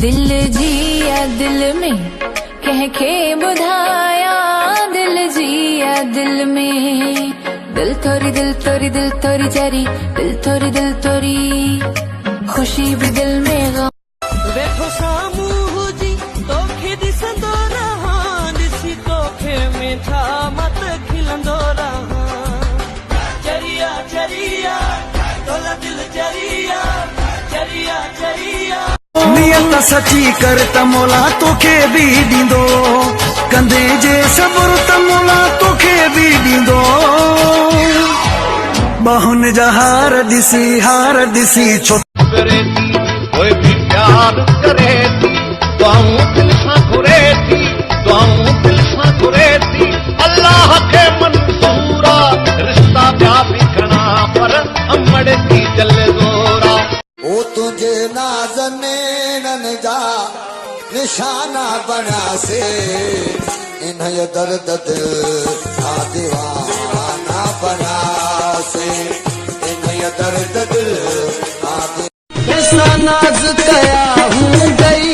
दिल जिया दिल में कह के बुधाया, दिल जिया दिल में। दिल थोरी जारी, दिल थोरी खुशी भी दिल में गम। वेठो सामू हुजी तोखे दिसंदो रहा, दिसी तोखे में था मत खिलंदो रहा। चरिया चरिया तोला दिल चरिया चरिया चरिया। नियत सची कर तमोला तोखे भी दींदो, कंधे जे सब्र तमोला तोखे भी दींदो। बाहुन जा हार दिसी छो करे थी कोई भी प्यार करे थी, दुआऊं दिल सां घुरे थी, दुआऊं दिल सां घुरे थी। अल्लाह के मंसूरा रिश्ता प्या भी घणा पर अमड़ थी जल ज़ोरा। ओ तुझे नाज़नीन जा निशाना बनासे, इन्ह दर्द दिल का दीवाना बनासे, इन्ह दर्द दिल का ऐसा नाज कया हूँ गई,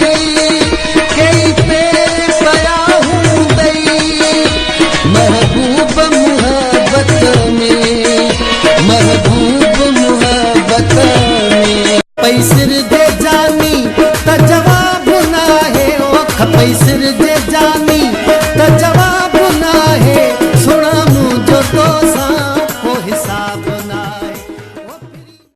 कई पेर कया हूँ गई। महबूब मोहब्बत में पैसर दे जानी त जवाब ना है, ओ पैसर दे